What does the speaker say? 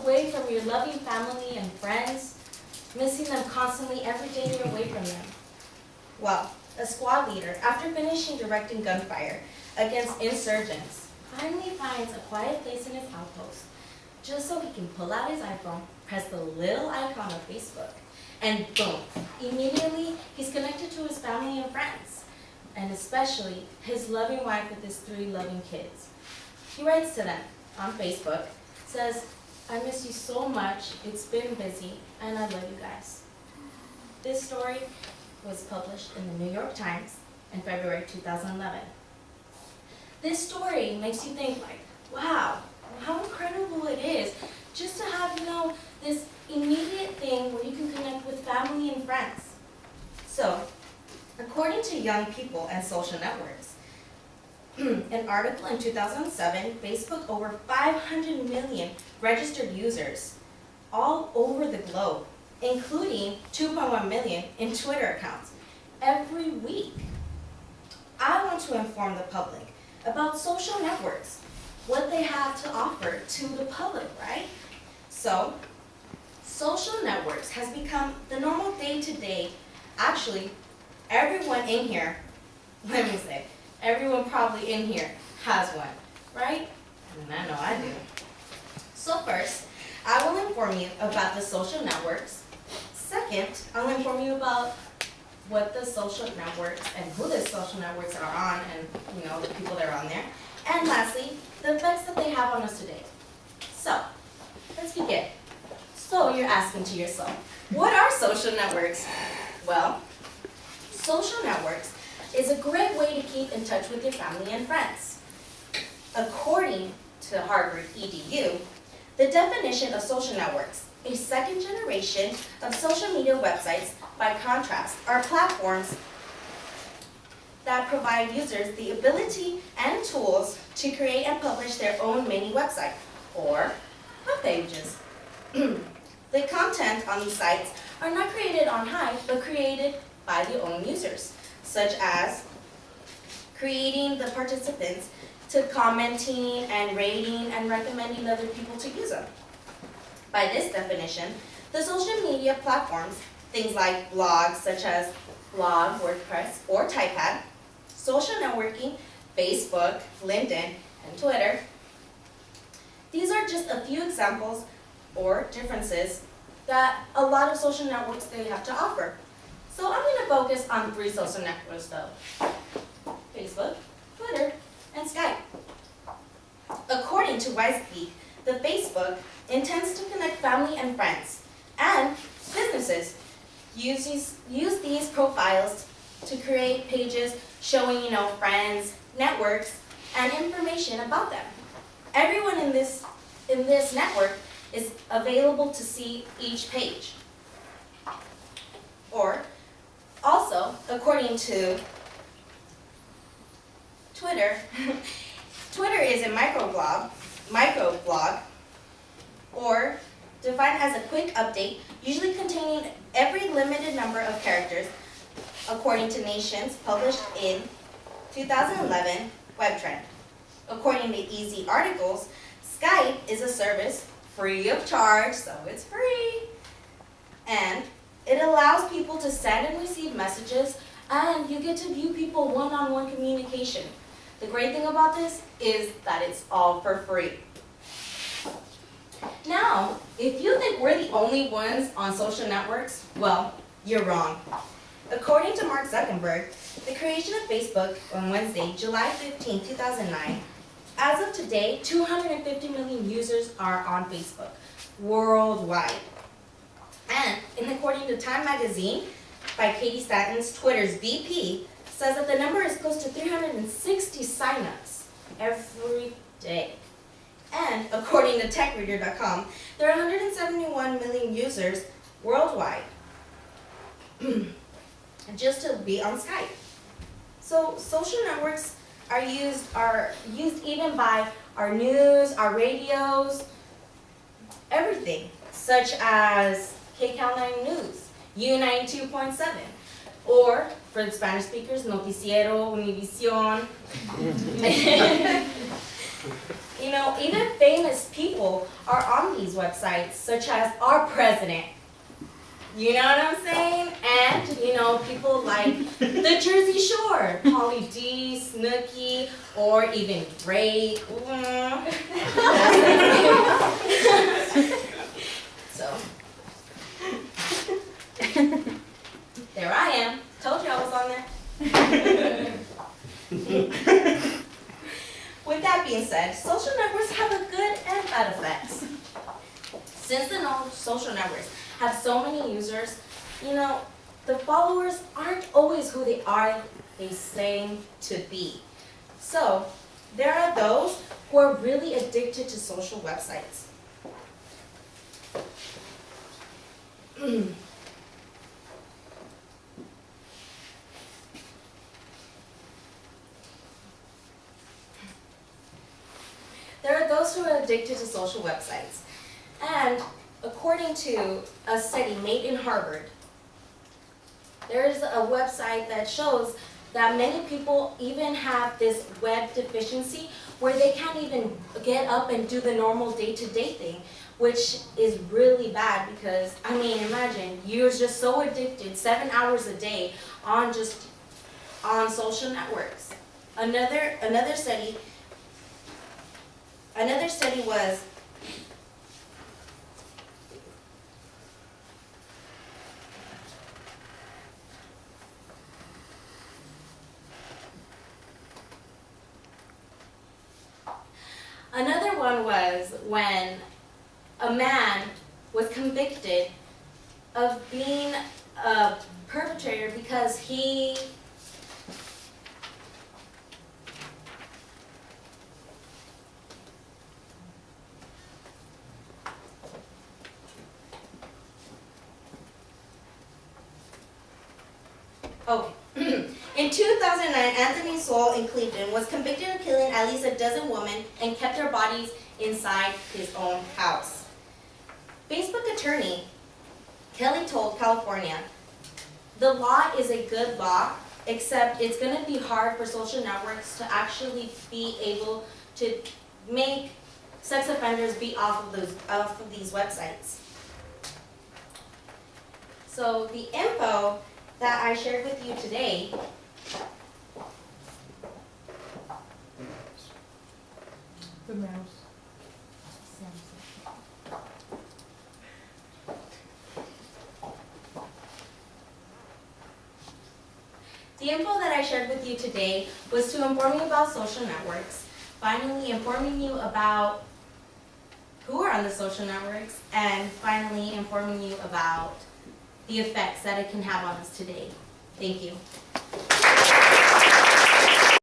away from your loving family and friends, missing them constantly every day you're away from them. Well, a squad leader, after finishing directing gunfire against insurgents, finally finds a quiet place in his outpost, just so he can pull out his iPhone, press the little icon of Facebook, and boom, immediately he's connected to his family and friends, and especially his loving wife with his 3 loving kids. He writes to them on Facebook, says, "I miss you so much, it's been busy, and I love you guys." This story was published in the New York Times in February 2011. This story makes you think like, wow, how incredible it is just to have, this immediate thing where you can connect with family and friends. So, according to Young People and Social Networks, an article in 2007, Facebook over 500 million registered users all over the globe, including 2.1 million in Twitter accounts every week. I want to inform the public about social networks, what they have to offer to the public, right? So, social networks has become the normal day-to-day. Actually, everyone in here, everyone probably in here has one, right? And I know I do. So first, I will inform you about the social networks. Second, I'll inform you about what the social networks and who the social networks are on and, the people that are on there. And lastly, the effects that they have on us today. So, let's begin. So you're asking to yourself, what are social networks? Well, social networks is a great way to keep in touch with your family and friends. According to Harvard EDU, the definition of social networks, a second generation of social media websites, by contrast, are platforms that provide users the ability and tools to create and publish their own mini website or web pages. The content on these sites are not created on high, but created by the own users, such as creating the participants to commenting and rating and recommending other people to use them. By this definition, the social media platforms, things like blogs such as Blog, WordPress, or Typepad, social networking, Facebook, LinkedIn, and Twitter. These are just a few examples or differences that a lot of social networks they have to offer. So I'm going to focus on 3 social networks though: Facebook, Twitter, and Skype. According to WiseGeek, the Facebook intends to connect family and friends, and businesses use these profiles to create pages showing, friends, networks, and information about them. Everyone in this network is available to see each page. Or, also, according to Twitter, Twitter is a microblog, or defined as a quick update, usually containing every limited number of characters, according to Nations, published in 2011 Web Trend. According to Easy Articles, Skype is a service free of charge, so it's free, and it allows people to send and receive messages, and you get to view people one-on-one communication. The great thing about this is that it's all for free. Now, if you think we're the only ones on social networks, well, you're wrong. According to Mark Zuckerberg, the creation of Facebook on Wednesday, July 15, 2009, as of today, 250 million users are on Facebook worldwide. And according to Time Magazine, by Katie Stanton's Twitter's VP, says that the number is close to 360 signups every day. And according to TechReader.com, there are 171 million users worldwide just to be on Skype. So social networks are used even by our news, our radios, everything, such as KCAL 9 News, U92.7, or for the Spanish speakers, Noticiero Univision, You know, even famous people are on these websites, such as our president. You know what I'm saying? And, you know, people like the Jersey Shore, Pauly D, Snooki, or even Drake. So, there I am. Told you I was on there. With that being said, social networks have a good and bad effects. Since the social networks have so many users, you know, the followers aren't always who they say to be. So, there are those who are really addicted to social websites. There are those who are addicted to social websites. And according to a study made in Harvard, there is a website that shows that many people even have this web deficiency where they can't even get up and do the normal day-to-day thing, which is really bad because, I mean, imagine, you're just so addicted 7 hours a day on social networks. Another study was when a man was convicted of being a perpetrator because he In 2009, Anthony Sowell in Cleveland was convicted of killing at least a dozen women and kept their bodies inside his own house. Facebook attorney Kelly told California, "The law is a good law, except it's going to be hard for social networks to actually be able to make sex offenders be off of these websites." So the info that I shared with you today The mouse. The info that I shared with you today was to inform you about social networks, finally informing you about who are on the social networks, and finally informing you about the effects that it can have on us today. Thank you.